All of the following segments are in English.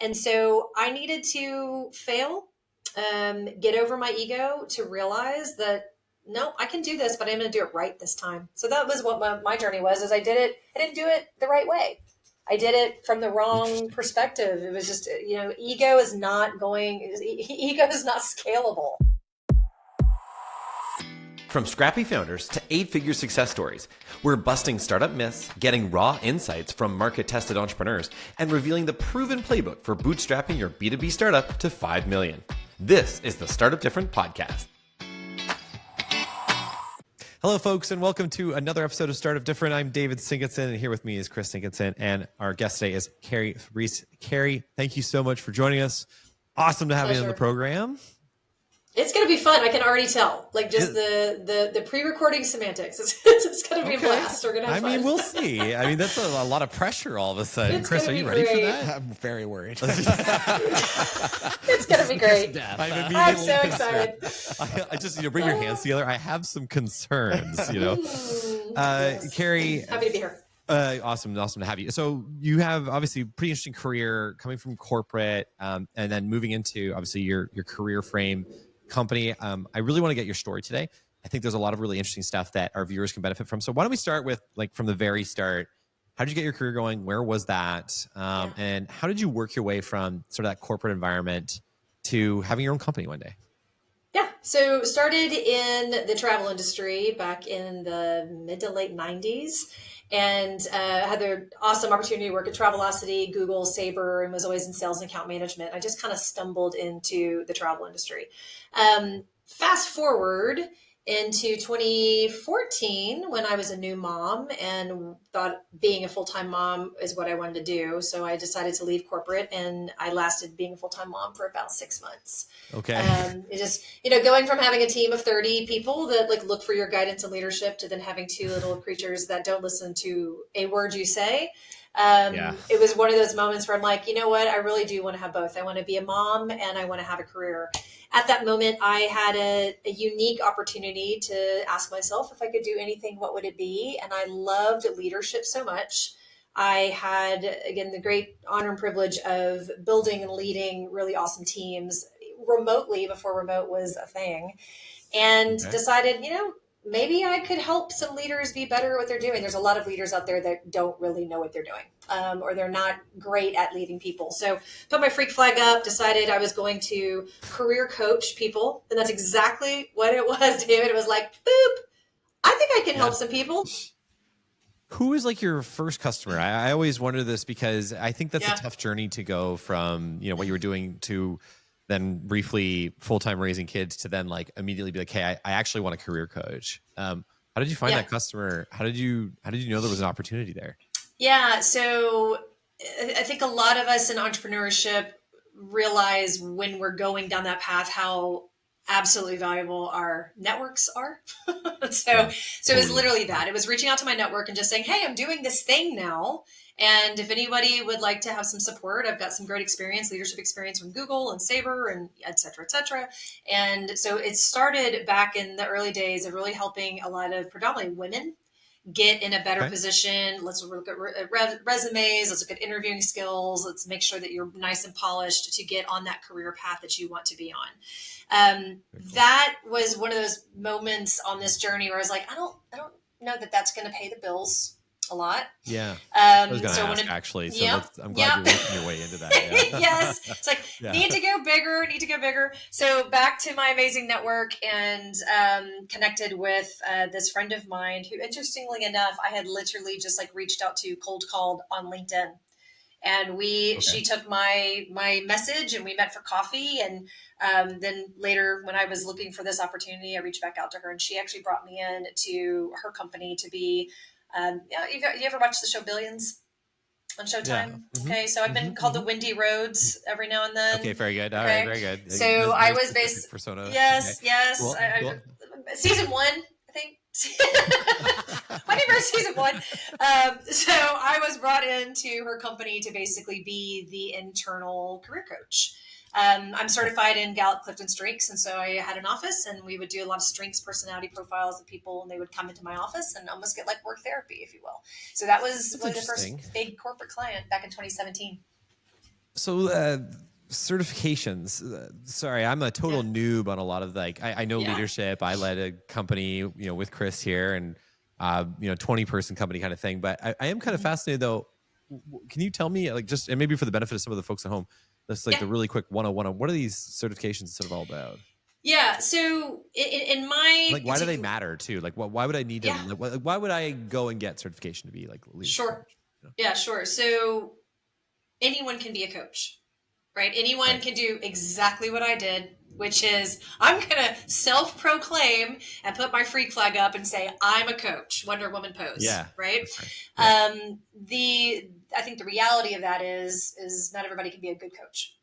And so I needed to fail, get over my ego to realize that, no, I can do this, but I'm going to do it right this time. So that was what my journey was, is I didn't do it the right way. I did it from the wrong perspective. It was just, ego is not scalable. From scrappy founders to 8-figure success stories, we're busting startup myths, getting raw insights from market-tested entrepreneurs, and revealing the proven playbook for bootstrapping your B2B startup to 5 million. This is the Startup Different podcast. Hello, folks, and welcome to another episode of Startup Different. I'm David Sinkinson, and here with me is Chris Sinkinson, and our guest today is Carrie Fabris. Carrie, thank you so much for joining us. Awesome to have you on the program. It's going to be fun. I can already tell. Like just the pre-recording semantics. It's going to be a blast. We're going to have fun. I mean, we'll see. I mean, that's a lot of pressure all of a sudden. Chris, are you ready for that? I'm very worried. It's going to be great. I'm so excited. I just, bring your hands together. I have some concerns, Yes. Carrie. Happy to be here. Awesome to have you. So you have obviously a pretty interesting career coming from corporate and then moving into obviously your career frame company. I really want to get your story today. I think there's a lot of really interesting stuff that our viewers can benefit from. So why don't we start with from the very start? How did you get your career going? Where was that? And how did you work your way from sort of that corporate environment to having your own company one day? Yeah. So started in the travel industry back in the mid to late 90s. And had the awesome opportunity to work at Travelocity, Google, Sabre, and was always in sales and account management. I just kind of stumbled into the travel industry. Fast forward into 2014 when I was a new mom and thought being a full-time mom is what I wanted to do. So I decided to leave corporate, and I lasted being a full-time mom for about 6 months. Okay. It just, going from having a team of 30 people that look for your guidance and leadership to then having 2 little creatures that don't listen to a word you say. It was one of those moments where I'm like, you know what? I really do want to have both. I want to be a mom and I want to have a career. At that moment, I had a unique opportunity to ask myself if I could do anything, what would it be? And I loved leadership so much. I had, again, the great honor and privilege of building and leading really awesome teams remotely before remote was a thing, and decided, maybe I could help some leaders be better at what they're doing. There's a lot of leaders out there that don't really know what they're doing, or they're not great at leading people. So put my freak flag up, decided I was going to career coach people. And that's exactly what it was, David. It was like, boop, I think I can help some people. Who is your first customer? I always wonder this because I think that's a tough journey to go from, what you were doing to then briefly full-time raising kids to then immediately be like, hey, I actually want a career coach. How did you find that customer? How did you know there was an opportunity there? Yeah. So I think a lot of us in entrepreneurship realize when we're going down that path, how absolutely valuable our networks are. So it was literally that. It was reaching out to my network and just saying, hey, I'm doing this thing now. And if anybody would like to have some support, I've got some great leadership experience from Google and Sabre and et cetera, et cetera. And so it started back in the early days of really helping a lot of predominantly women get in a better position. Let's look at resumes. Let's look at interviewing skills. Let's make sure that you're nice and polished to get on that career path that you want to be on. That was one of those moments on this journey where I was like, I don't know that that's going to pay the bills a lot. Yeah. I was going to ask, actually. So yep, I'm glad you're working your way into that. Yeah. Yes. It's like, need to go bigger. So back to my amazing network and connected with this friend of mine who, interestingly enough, I had literally just reached out to, cold called on LinkedIn. And she took my message and we met for coffee. And then later when I was looking for this opportunity, I reached back out to her and she actually brought me in to her company to be, you ever watch the show Billions on Showtime? Yeah. Mm-hmm. Okay. So I've been called the Windy Roads every now and then. Okay. Very good. All right. Very good. So I was based persona. Yes. Okay. Yes. Cool. Season 1, I think. My name is season 1. So I was brought into her company to basically be the internal career coach. I'm certified in Gallup Clifton Strengths. And so I had an office and we would do a lot of strengths, personality profiles of people. And they would come into my office and almost get work therapy, if you will. So that was the first big corporate client back in 2017. Certifications. Sorry, I'm a total noob on a lot of I know leadership. I led a company, with Chris here and, 20-person company kind of thing. But I am kind of fascinated though. Can you tell me just, and maybe for the benefit of some of the folks at home, that's the really quick 101 on what are these certifications sort of all about? Yeah. So in my why do they matter too? Why would I need to? Why would I go and get certification to be a leadership coach? Yeah, sure. So anyone can be a coach, right? Anyone can do exactly what I did, which is I'm going to self-proclaim and put my freak flag up and say, I'm a coach, Wonder Woman pose. Yeah. Right. I think the reality of that is not everybody can be a good coach.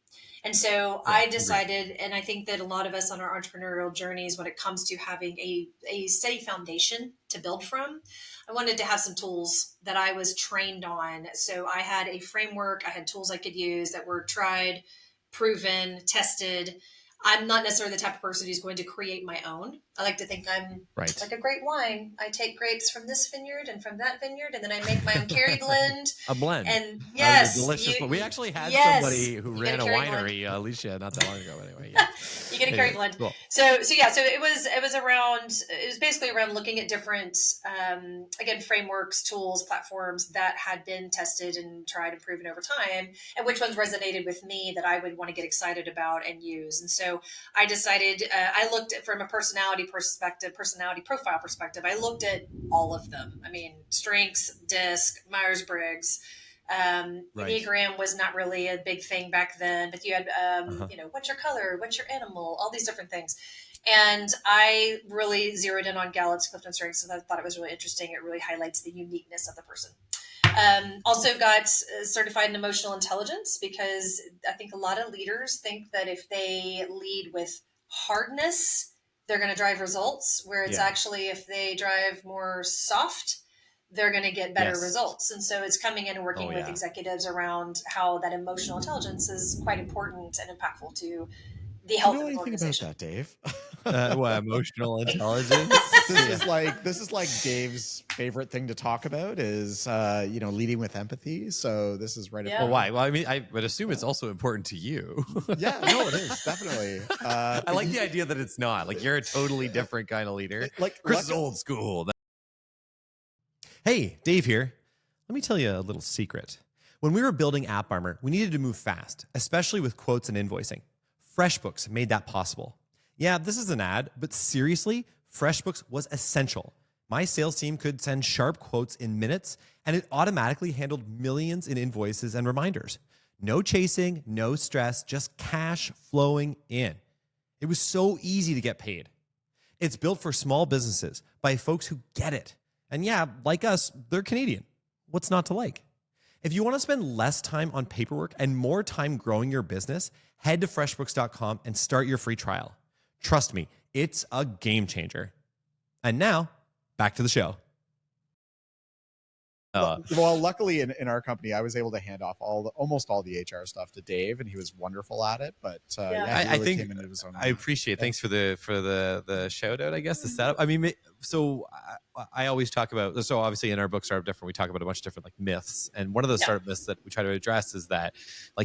And so I decided, and I think that a lot of us on our entrepreneurial journeys, when it comes to having a steady foundation to build from, I wanted to have some tools that I was trained on. So I had a framework, I had tools I could use that were tried, proven, tested. I'm not necessarily the type of person who's going to create my own. I like to think I'm like a great wine. I take grapes from this vineyard and from that vineyard, and then I make my own Carrie blend. A blend. And yes. Delicious. We actually had somebody who ran a winery, Alicia, not that long ago anyway. Yeah. You get a Carrie blend. Cool. So it was basically around looking at different, again, frameworks, tools, platforms that had been tested and tried and proven over time, and which ones resonated with me that I would want to get excited about and use. And so I decided, I looked at from a personality profile perspective, I looked at all of them. I mean, strengths, DISC, Myers-Briggs, Enneagram was not really a big thing back then, but you had, what's your color? What's your animal? All these different things. And I really zeroed in on Gallup's Clifton Strengths. So I thought it was really interesting. It really highlights the uniqueness of the person. Also got certified in emotional intelligence, because I think a lot of leaders think that if they lead with hardness, they're going to drive results, where it's actually if they drive more soft, they're going to get better results. And so it's coming in and working with executives around how that emotional intelligence is quite important and impactful to the health of the organization. Do you know anything about that, Dave? What, emotional intelligence? This is like Dave's favorite thing to talk about is leading with empathy. So this is right. Well, why? Well, I mean, I would assume it's also important to you. Yeah, no, it is definitely. I like the idea that it's not like you're a totally different kind of leader. Chris is old school. Hey, Dave here. Let me tell you a little secret. When we were building App Armor, we needed to move fast, especially with quotes and invoicing. FreshBooks made that possible. Yeah, this is an ad, but seriously, FreshBooks was essential. My sales team could send sharp quotes in minutes, and it automatically handled millions in invoices and reminders. No chasing, no stress, just cash flowing in. It was so easy to get paid. It's built for small businesses by folks who get it. And yeah, like us, they're Canadian. What's not to like? If you want to spend less time on paperwork and more time growing your business, head to freshbooks.com and start your free trial. Trust me, it's a game changer. And now, back to the show. Well, luckily in our company, I was able to hand off almost all the HR stuff to Dave, and he was wonderful at it. But I think came into his own I appreciate. Thanks for the shout out. I guess the setup. I mean, so I always talk about. So obviously, in our book Startup Different, we talk about a bunch of different myths, and one of the startup myths that we try to address is that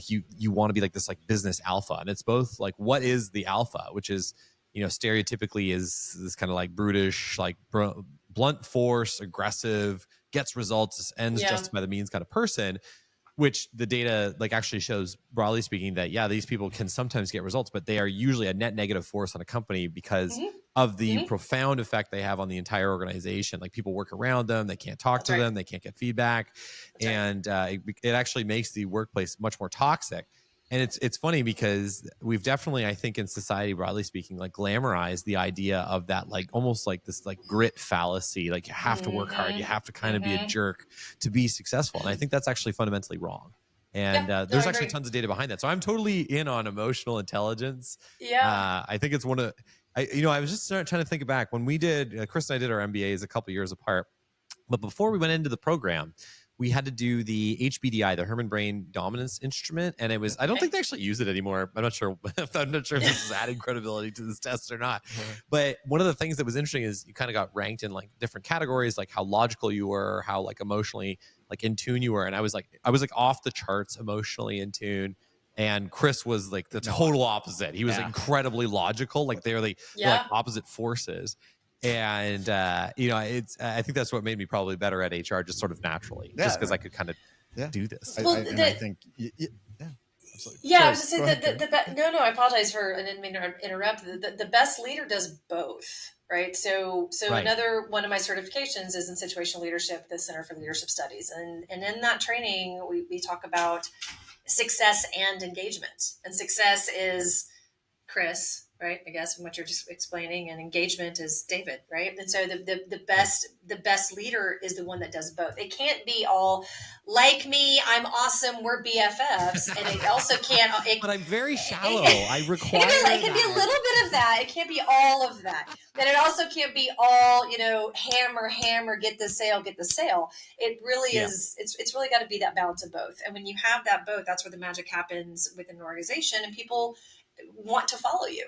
you want to be this business alpha, and it's both what is the alpha, which is stereotypically is this kind of brutish, blunt force, aggressive, gets results, ends justify the means kind of person, which the data actually shows, broadly speaking, that these people can sometimes get results, but they are usually a net negative force on a company because of the profound effect they have on the entire organization. People work around them, they can't talk to them, they can't get feedback, and it actually makes the workplace much more toxic. And it's funny because we've definitely, I think, in society, broadly speaking, glamorized the idea of that, almost this grit fallacy. You have to work hard, you have to kind of be a jerk to be successful. And I think that's actually fundamentally wrong. And there's actually tons of data behind that. So I'm totally in on emotional intelligence. Yeah, I think it's one of, I was just trying to think back when we did, Chris and I did our MBAs a couple years apart. But before we went into the program, we had to do the HBDI, the Herman Brain Dominance Instrument, and it was. I don't think they actually use it anymore. I'm not sure. If this is adding credibility to this test or not. But one of the things that was interesting is you kind of got ranked in different categories, how logical you were, how emotionally in tune you were, and I was off the charts emotionally in tune. And Chris was like the total opposite. He was incredibly logical. Like they're like opposite forces. And I think that's what made me probably better at HR, just sort of naturally, just because I could kind of do this. I think, absolutely. Yeah, I was just saying no, I apologize for, I didn't mean to interrupt. The best leader does both, right? So another one of my certifications is in situational leadership, the Center for Leadership Studies, and in that training we talk about success and engagement, and success is Chris, right? I guess from what you're just explaining, and engagement is David, right? And so the best leader is the one that does both. It can't be all like me, I'm awesome, we're BFFs, and it also can't. But I'm very shallow. I require. It can be a little bit of that. It can't be all of that. And it also can't be all hammer, get the sale. It really is. It's really got to be that balance of both. And when you have that both, that's where the magic happens within an organization, and people want to follow you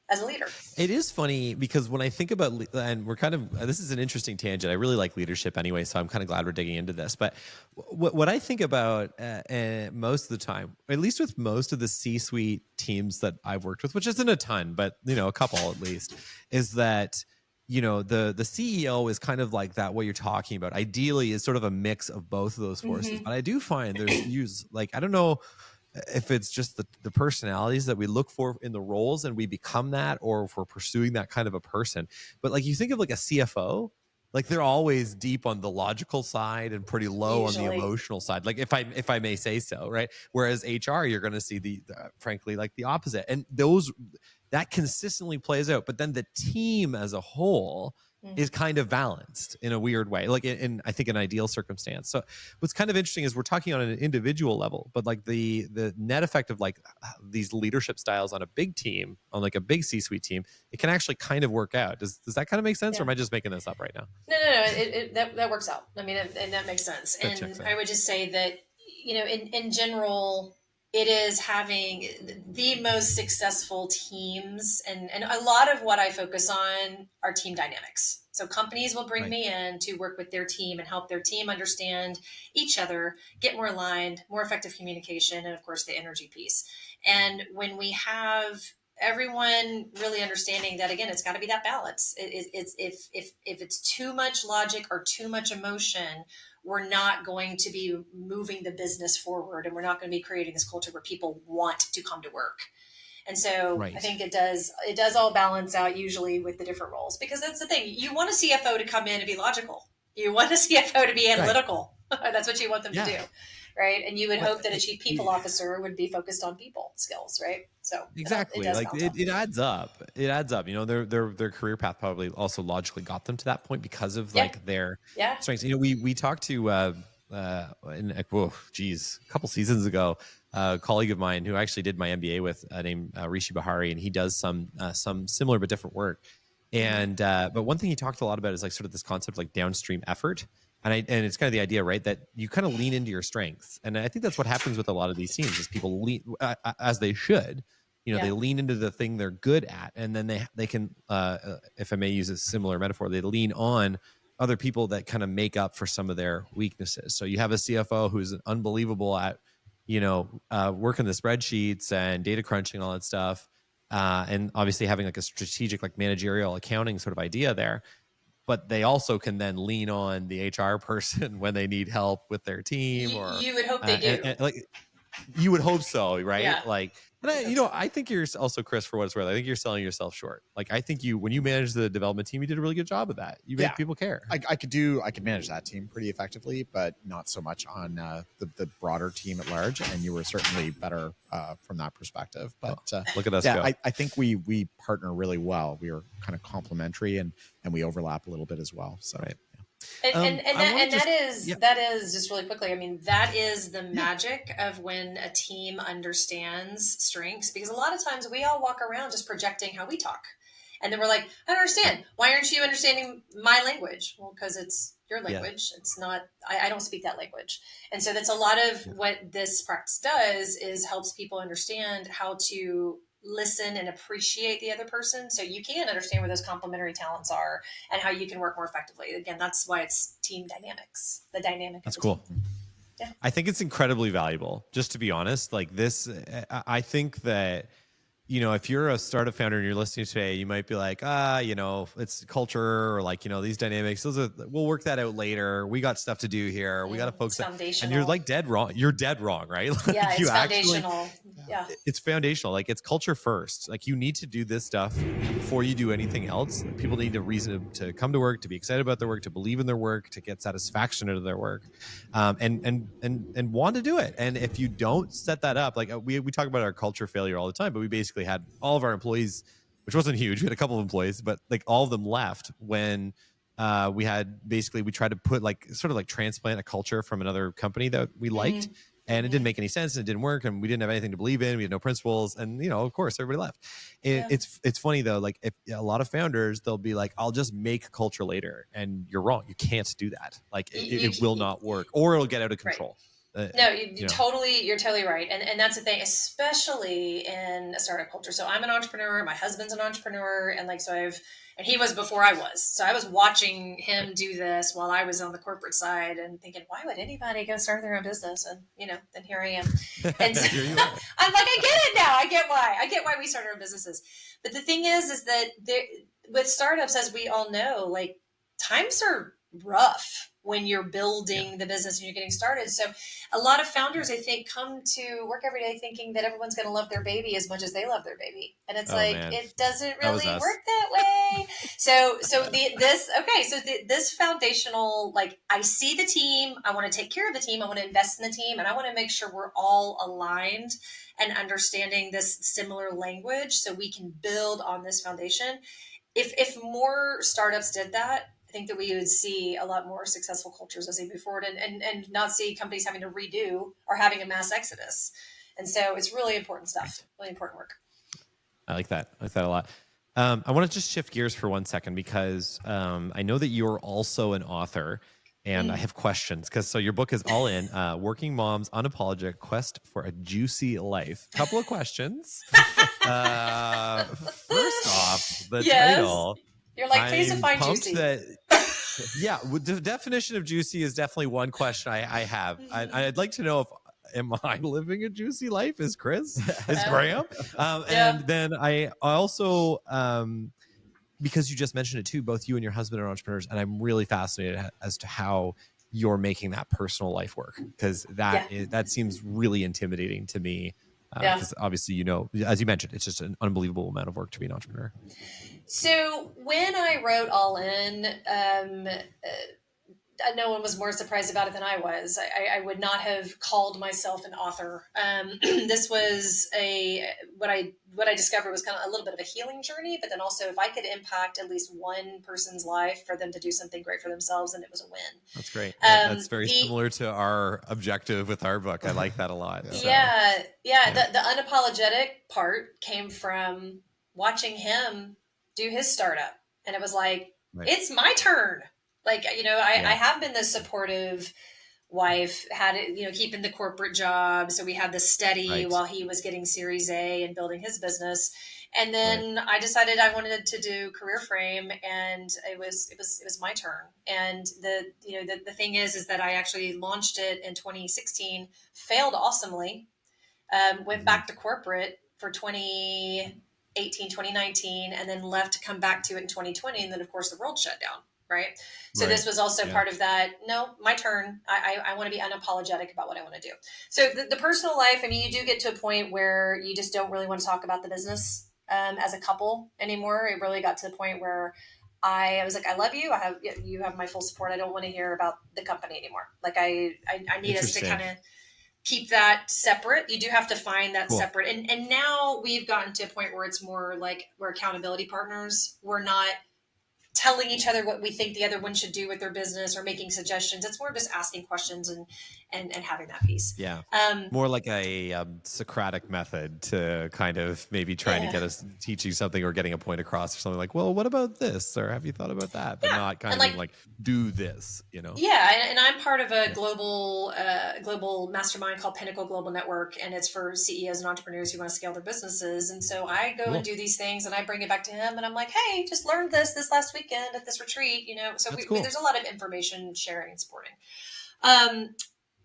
as a leader. It is funny because when I think about, and we're kind of, this is an interesting tangent. I really like leadership anyway, so I'm kind of glad we're digging into this. But what I think about most of the time, at least with most of the C-suite teams that I've worked with, which isn't a ton, but a couple at least, is that the CEO is kind of like that. What you're talking about, ideally, is sort of a mix of both of those forces. Mm-hmm. But I do find there's I don't know if it's just the personalities that we look for in the roles and we become that, or if we're pursuing that kind of a person. But like you think of like a CFO, like they're always deep on the logical side and pretty low on the emotional side. Like if I may say so, right? Whereas HR, you're going to see the frankly like the opposite, and that consistently plays out. But then the team as a whole is kind of balanced in a weird way, like in I think an ideal circumstance. So what's kind of interesting is we're talking on an individual level, but like the net effect of like these leadership styles on a big team, on like a big C-suite team, it can actually kind of work out. Does that kind of make sense, or am I just making this up right now? No, that works out. I mean, and that makes sense. And I would just say that in general, it is having the most successful teams, and a lot of what I focus on are team dynamics. So companies will bring me in to work with their team and help their team understand each other, get more aligned, more effective communication, and of course the energy piece. And when we have everyone really understanding that, again, it's got to be that balance. If it's too much logic or too much emotion, we're not going to be moving the business forward, and we're not going to be creating this culture where people want to come to work. And so I think it does all balance out usually with the different roles, because that's the thing. You want a CFO to come in and be logical. You want a CFO to be analytical. That's what you want them to do. Right. And you would hope that a chief people officer would be focused on people skills. Right. So exactly. It adds up. It adds up. Their career path probably also logically got them to that point because of like their strengths. We talked to, a couple seasons ago, a colleague of mine who I actually did my MBA with named Rishi Bahari, and he does some similar but different work. And, but one thing he talked a lot about is like sort of this concept of like downstream effort. And it's kind of the idea, right, that you kind of lean into your strengths. And I think that's what happens with a lot of these teams is people lean, as they should, they lean into the thing they're good at. And then they can, if I may use a similar metaphor, they lean on other people that kind of make up for some of their weaknesses. So you have a CFO who's unbelievable at, working the spreadsheets and data crunching, all that stuff. And obviously having like a strategic, like managerial accounting sort of idea there. But they also can then lean on the HR person when they need help with their team. You would hope they do. You would hope so, right? Yeah. I think you're also, Chris, for what it's worth, I think you're selling yourself short. Like, I think when you manage the development team, you did a really good job of that. You make people care. I could manage that team pretty effectively, but not so much on the broader team at large. And you were certainly better from that perspective. But look at us go. I think we partner really well. We are kind of complementary, and we overlap a little bit as well. So. Right. That is just really quickly. I mean, that is the magic of when a team understands strengths, because a lot of times we all walk around just projecting how we talk. And then we're like, I don't understand. Why aren't you understanding my language? Well, because it's your language. Yeah. It's not, I don't speak that language. And so that's a lot of what this practice does is helps people understand how to listen and appreciate the other person, so you can understand where those complementary talents are and how you can work more effectively. Again, that's why it's team dynamics, the dynamic. That's cool. I think it's incredibly valuable, just to be honest. Like this, I think that, if you're a startup founder and you're listening today, you might be like, it's culture, or like, these dynamics, we'll work that out later. We got stuff to do here. We got to focus on, and you're like dead wrong. You're dead wrong, right? Like, yeah, it's foundational. It's foundational. Like, it's culture first. Like, you need to do this stuff before you do anything else. People need a reason to come to work, to be excited about their work, to believe in their work, to get satisfaction out of their work, and want to do it. And if you don't set that up, like we talk about our culture failure all the time, but we basically had all of our employees, which wasn't huge. We had a couple of employees, but like all of them left when we tried to put sort of transplant a culture from another company that we liked. And it didn't make any sense, and it didn't work, and we didn't have anything to believe in. We had no principles, and of course, everybody left. It's funny though. Like, if a lot of founders, they'll be like, "I'll just make culture later," and you're wrong. You can't do that. Like, it will not work, or it'll get out of control. Right. No, you're totally right. And that's the thing, especially in a startup culture. So I'm an entrepreneur, my husband's an entrepreneur, and and he was before I was. So I was watching him do this while I was on the corporate side and thinking, why would anybody go start their own business? And, then here I am. And so I'm like, I get it now. I get why we start our own businesses. But the thing is that with startups, as we all know, like, times are rough when you're building the business and you're getting started. So a lot of founders, I think, come to work every day thinking that everyone's going to love their baby as much as they love their baby. And it's it doesn't really work that way. So this foundational, like, I see the team, I want to take care of the team, I want to invest in the team, and I want to make sure we're all aligned and understanding this similar language so we can build on this foundation. If more startups did that, I think that we would see a lot more successful cultures as they move forward, and not see companies having to redo or having a mass exodus. And so it's really important stuff, really important work. I like that. I like that a lot. I want to just shift gears for 1 second, because I know that you're also an author, and I have questions. So your book is All In, Working Mom's Unapologetic Quest for a Juicy Life. Couple of questions. First off, the title. You're like, please define juicy. The definition of juicy is definitely one question I have. I'd like to know am I living a juicy life? Is Chris? Is Graham? And then I also, because you just mentioned it too, both you and your husband are entrepreneurs, and I'm really fascinated as to how you're making that personal life work, because that seems really intimidating to me. Because obviously, as you mentioned, it's just an unbelievable amount of work to be an entrepreneur. So when I wrote All In, no one was more surprised about it than I was. I would not have called myself an author. This was what I discovered was kind of a little bit of a healing journey, but then also if I could impact at least one person's life for them to do something great for themselves, and it was a win. That's great. That's very similar to our objective with our book. I like that a lot. So. The unapologetic part came from watching him do his startup. And it was like, It's my turn. Like, I have been this supportive wife, had it, keeping the corporate job. So we had this steady while he was getting Series A and building his business. And then I decided I wanted to do Career Frame, and it was my turn. And the thing is that I actually launched it in 2016, failed awesomely, went back to corporate for 2018, 2019, and then left to come back to it in 2020. And then of course the world shut down. Right. So this was also part of that. No, my turn. I want to be unapologetic about what I want to do. So the personal life, I mean, you do get to a point where you just don't really want to talk about the business as a couple anymore. It really got to the point where I was like, I love you. You have my full support. I don't want to hear about the company anymore. Like I need us to kind of keep that separate. You do have to find that separate. And now we've gotten to a point where it's more like we're accountability partners. We're not telling each other what we think the other one should do with their business or making suggestions. It's more just asking questions and having that piece. Yeah. More like a Socratic method to kind of maybe trying to get us teaching something or getting a point across or something like, well, what about this? Or have you thought about that? But not kind of like do this, Yeah. And I'm part of a global mastermind called Pinnacle Global Network. And it's for CEOs and entrepreneurs who want to scale their businesses. And so I go and do these things and I bring it back to him and I'm like, hey, just learned this last weekend at this retreat, so there's a lot of information sharing and supporting.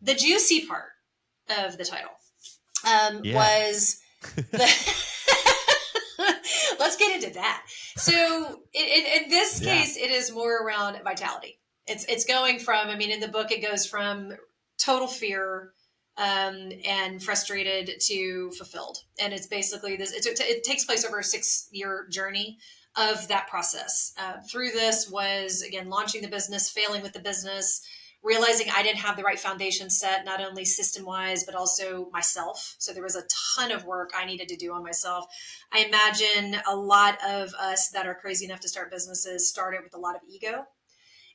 the juicy part of the title was the let's get into that. So in this case, it is more around vitality. It's going from, I mean, in the book, it goes from total fear and frustrated to fulfilled. And it's basically this, it takes place over a 6-year journey of that process. Through this was, again, launching the business, failing with the business, realizing I didn't have the right foundation set, not only system-wise, but also myself. So there was a ton of work I needed to do on myself. I imagine a lot of us that are crazy enough to start businesses started with a lot of ego.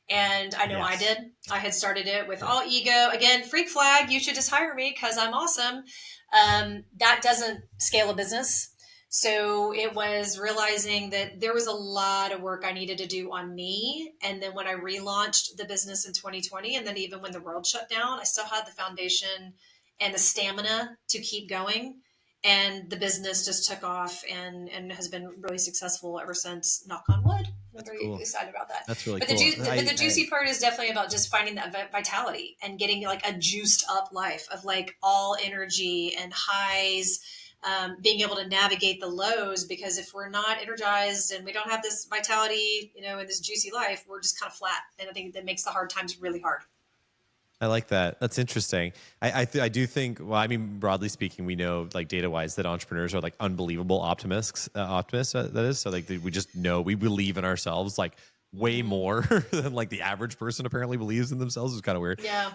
And I know I did. I had started it with all ego. Again, freak flag, you should just hire me because I'm awesome. That doesn't scale a business. So it was realizing that there was a lot of work I needed to do on me. And then when I relaunched the business in 2020, and then even when the world shut down, I still had the foundation and the stamina to keep going. And the business just took off and has been really successful ever since, knock on wood. I'm very excited about that. That's really cool. But the juicy part is definitely about just finding that vitality and getting like a juiced up life of like all energy and highs, being able to navigate the lows, because if we're not energized and we don't have this vitality, you know, in this juicy life, we're just kind of flat. And I think that makes the hard times really hard. I like that. That's interesting. I do think, well, I mean, broadly speaking, we know like data wise that entrepreneurs are like unbelievable optimists, that is. So like we just know, we believe in ourselves like way more than like the average person apparently believes in themselves. It's kind of weird. Yeah.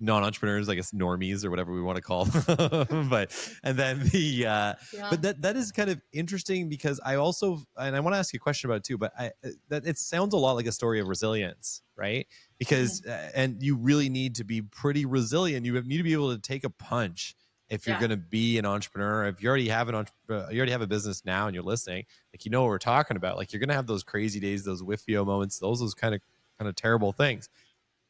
Non-entrepreneurs, I guess normies or whatever we want to call them. But that is kind of interesting because I also, and I want to ask you a question about it too, but that it sounds a lot like a story of resilience, right? Because, and you really need to be pretty resilient. You need to be able to take a punch if you're going to be an entrepreneur. If you already have a business now and you're listening, like, you know what we're talking about. Like, you're going to have those crazy days, those whiffio moments, those kind of terrible things.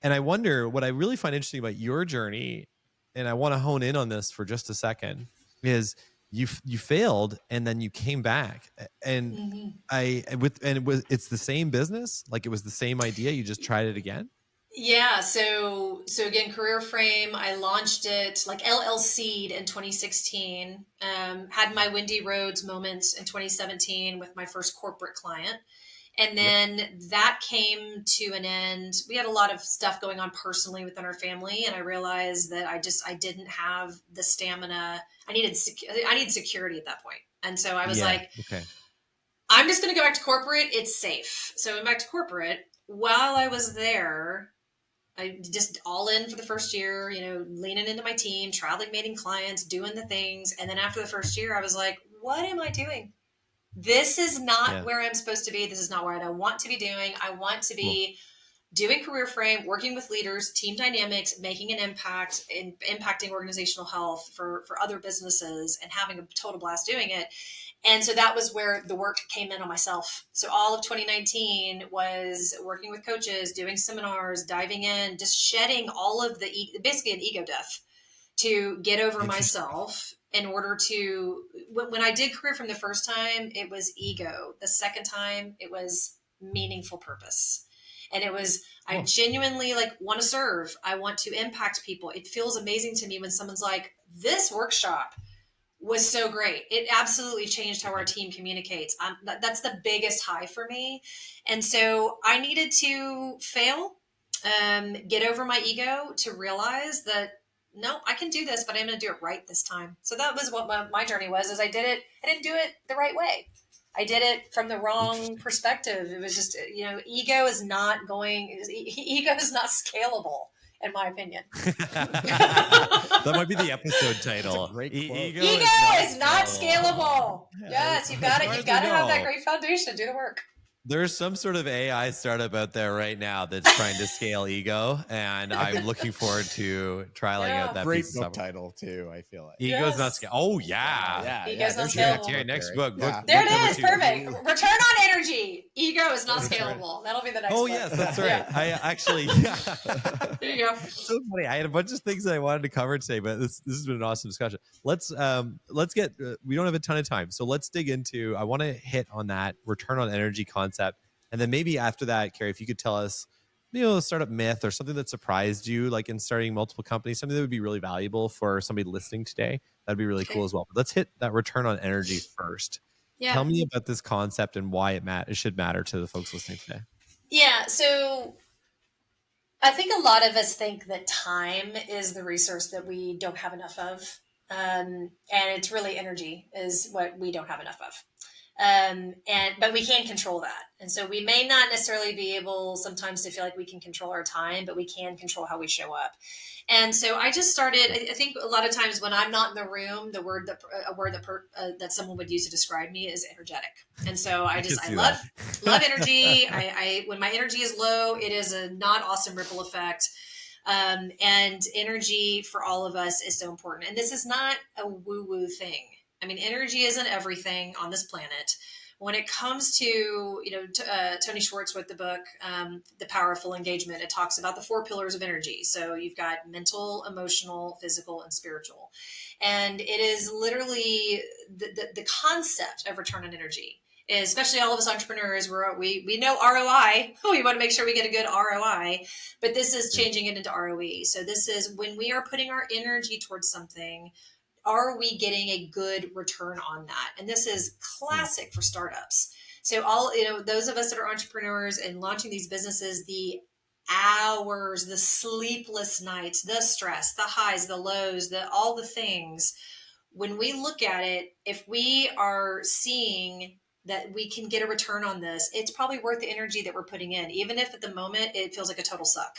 And I wonder, what I really find interesting about your journey, and I want to hone in on this for just a second, is you failed and then you came back, and it's the same business. Like, it was the same idea. You just tried it again. Yeah. So again, Career Frame, I launched it like LLC'd in 2016, had my Windy Roads moments in 2017 with my first corporate client. And then that came to an end. We had a lot of stuff going on personally within our family. And I realized that I didn't have the stamina. I needed security at that point. And so I was like, I'm just going to go back to corporate. It's safe. So I went back to corporate. While I was there, I just all in for the first year, you know, leaning into my team, traveling, meeting clients, doing the things. And then after the first year, I was like, what am I doing? This is not where I'm supposed to be. This is not what I want to be doing. I want to be doing Career Frame, working with leaders, team dynamics, making an impact in impacting organizational health for other businesses, and having a total blast doing it. And so that was where the work came in on myself. So all of 2019 was working with coaches, doing seminars, diving in, just shedding all of basically an ego death to get over myself in order to, when I did Career Frame the first time, it was ego. The second time it was meaningful purpose. And it was, I genuinely want to serve. I want to impact people. It feels amazing to me when someone's like, this workshop was so great. It absolutely changed how our team communicates. That's the biggest high for me. And so I needed to fail, get over my ego to realize that, no, I can do this, but I'm going to do it right this time. So that was what my journey was, is I didn't do it the right way. I did it from the wrong perspective. It was just, ego is not scalable, in my opinion. That might be the episode title. Ego is not scalable. Yes, you've got to have that great foundation. Do the work. There's some sort of AI startup out there right now that's trying to scale ego, and I'm looking forward to trialing out that great piece book of title too. I feel like ego's not scalable. Oh yeah, ego's not scalable. Carrie, next book. There it is. Perfect. Return on energy. Ego is not scalable. That'll be the next. Oh yes, that's right. Yeah. I actually. There you go. So funny. I had a bunch of things that I wanted to cover today, but this has been an awesome discussion. Let's get. We don't have a ton of time, so let's dig into. I want to hit on that return on energy concept. And then maybe after that, Carrie, if you could tell us startup myth or something that surprised you, like in starting multiple companies, something that would be really valuable for somebody listening today? That'd be really cool as well. But let's hit that return on energy first. Yeah. Tell me about this concept and why it should matter to the folks listening today. Yeah. So I think a lot of us think that time is the resource that we don't have enough of. And it's really energy is what we don't have enough of. But we can control that. And so we may not necessarily be able sometimes to feel like we can control our time, but we can control how we show up. And so I just started, I think a lot of times when I'm not in the room, a word that someone would use to describe me is energetic. And so I love energy. When my energy is low, it is a not awesome ripple effect. And energy for all of us is so important. And this is not a woo-woo thing. I mean, energy isn't everything on this planet. When it comes to, Tony Schwartz wrote the book, The Power of Full Engagement, it talks about the 4 pillars of energy. So you've got mental, emotional, physical, and spiritual. And it is literally the concept of return on energy. Especially all of us entrepreneurs, we know ROI. We want to make sure we get a good ROI, but this is changing it into ROE. So this is when we are putting our energy towards something, are we getting a good return on that? And this is classic for startups. So those of us that are entrepreneurs and launching these businesses, the hours, the sleepless nights, the stress, the highs, the lows, all the things, when we look at it, if we are seeing that we can get a return on this, it's probably worth the energy that we're putting in, even if at the moment it feels like a total suck.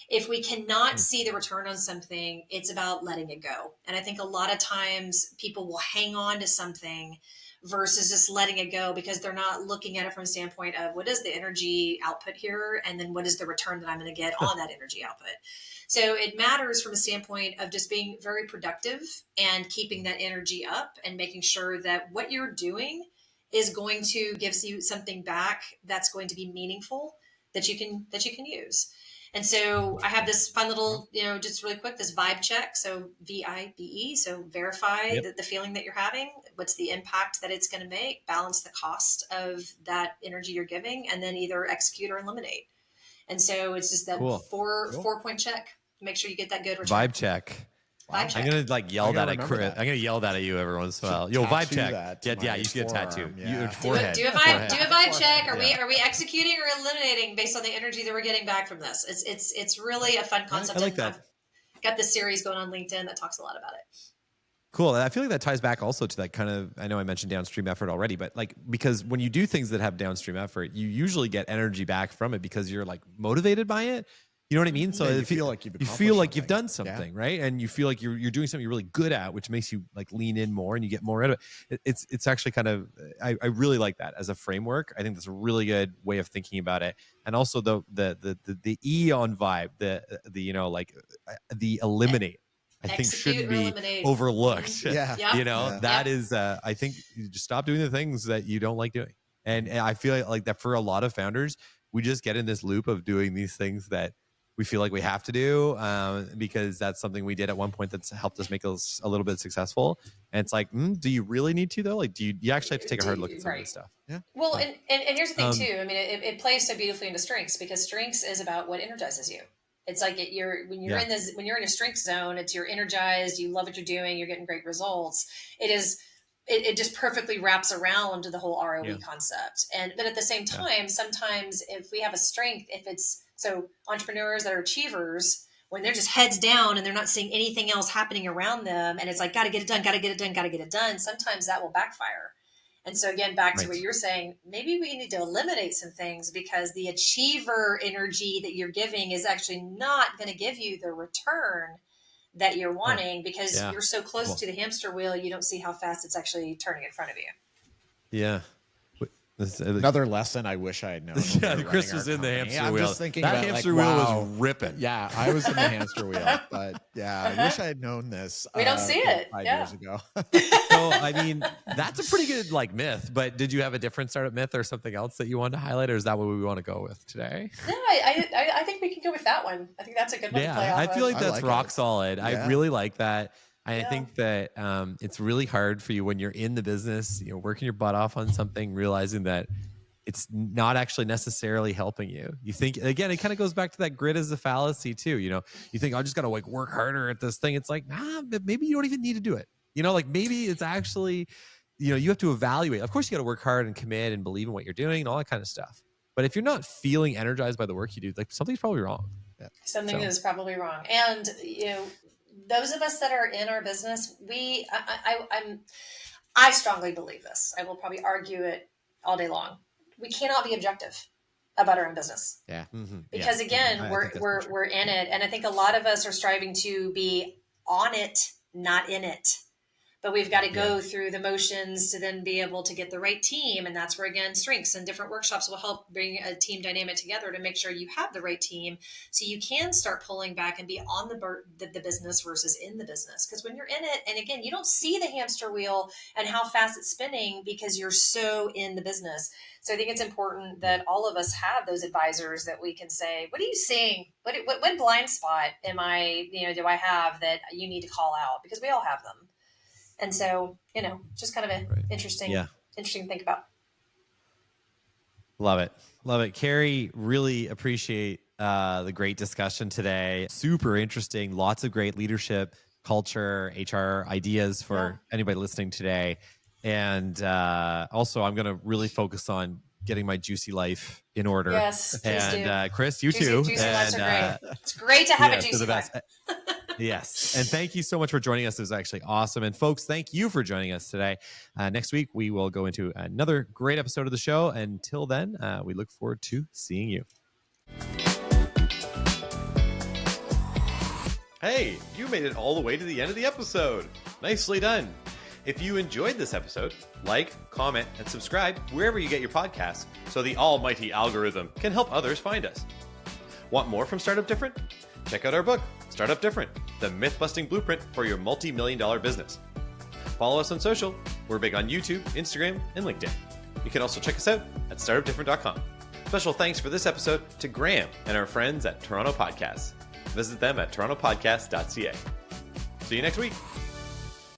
If we cannot see the return on something, it's about letting it go. And I think a lot of times people will hang on to something versus just letting it go because they're not looking at it from a standpoint of what is the energy output here? And then what is the return that I'm going to get on that energy output? So it matters from a standpoint of just being very productive and keeping that energy up and making sure that what you're doing is going to give you something back that's going to be meaningful that you can use. And so I have this fun little, just really quick, this vibe check. So VIBE. So verify the feeling that you're having. What's the impact that it's going to make? Balance the cost of that energy you're giving, and then either execute or eliminate. And so it's just that 4-point check. Make sure you get that good return. Vibe check. I'm gonna yell that at Chris. I'm gonna yell that at you every once in a while. Yo, vibe check. Yeah, you should get a tattoo. Yeah. Do a vibe check. Are we executing or eliminating based on the energy that we're getting back from this? It's really a fun concept. I like that. I've got this series going on LinkedIn that talks a lot about it. Cool. I feel like that ties back also to that kind of, I know I mentioned downstream effort already, but because when you do things that have downstream effort, you usually get energy back from it because you're motivated by it. You know what I mean? So you feel like you've done something, right? And you feel like you're doing something you're really good at, which makes you lean in more and you get more out of it. It's actually kind of, I really like that as a framework. I think that's a really good way of thinking about it. And also the E on vibe, the eliminate, I think shouldn't be overlooked. That is, I think you just stop doing the things that you don't like doing. And I feel like that for a lot of founders, we just get in this loop of doing these things that we feel like we have to do because that's something we did at one point that's helped us make us a little bit successful. And it's do you really need to though? Do you actually have to take a hard look at some of this stuff? Yeah. Well, and here's the thing too. I mean, it plays so beautifully into strengths because strengths is about what energizes you. It's like when you're in a strength zone, you're energized, you love what you're doing, you're getting great results. It just perfectly wraps around the whole ROE concept. But at the same time, sometimes if we have a strength, so entrepreneurs that are achievers, when they're just heads down and they're not seeing anything else happening around them, and it's got to get it done, sometimes that will backfire. And so again, back to what you're saying, maybe we need to eliminate some things because the achiever energy that you're giving is actually not going to give you the return that you're wanting because you're so close to the hamster wheel, you don't see how fast it's actually turning in front of you. Yeah. Another lesson I wish I had known. Chris was in the hamster wheel. I'm just thinking that about hamster wheel was ripping. Yeah, I was in the hamster wheel, but I wish I had known this. We don't see it 5 years ago. So, I mean, that's a pretty good myth, but did you have a different startup myth or something else that you wanted to highlight, or is that what we want to go with today? No, I think we can go with that one. I think that's a good one to play off I feel like that's rock solid. Yeah. I really like that. I think that it's really hard for you when you're in the business, working your butt off on something, realizing that it's not actually necessarily helping you. You think, again, it kind of goes back to that grit as a fallacy too. You know, you think, I just got to like work harder at this thing. It's like, maybe you don't even need to do it. You know, like maybe it's actually, you know, you have to evaluate. Of course you got to work hard and commit and believe in what you're doing and all that kind of stuff. But if you're not feeling energized by the work you do, like something's probably wrong. Yeah. Something is probably wrong. And, you know, those of us that are in our business, I strongly believe this. I will probably argue it all day long. We cannot be objective about our own business. Yeah. Mm-hmm. Because again, we're in it. And I think a lot of us are striving to be on it, not in it. But we've got to go through the motions to then be able to get the right team. And that's where, again, strengths and different workshops will help bring a team dynamic together to make sure you have the right team. So you can start pulling back and be on the business versus in the business. Because when you're in it, and again, you don't see the hamster wheel and how fast it's spinning because you're so in the business. So I think it's important that all of us have those advisors that we can say, what are you seeing? What blind spot do I have that you need to call out? Because we all have them. And so, you know, just kind of an interesting to think about. Love it. Carrie, really appreciate the great discussion today. Super interesting. Lots of great leadership, culture, HR ideas for anybody listening today. And also, I'm going to really focus on getting my juicy life in order. Yes, please and do. Chris, you too. Juicy lives are great. It's great to have a juicy life. Yes. And thank you so much for joining us. It was actually awesome. And folks, thank you for joining us today. Next week, we will go into another great episode of the show. Until then, we look forward to seeing you. Hey, you made it all the way to the end of the episode. Nicely done. If you enjoyed this episode, like, comment, and subscribe wherever you get your podcasts so the almighty algorithm can help others find us. Want more from Startup Different? Check out our book, Startup Different, the myth-busting blueprint for your multi-million-dollar business. Follow us on social. We're big on YouTube, Instagram, and LinkedIn. You can also check us out at startupdifferent.com. Special thanks for this episode to Graham and our friends at Toronto Podcasts. Visit them at torontopodcast.ca. See you next week.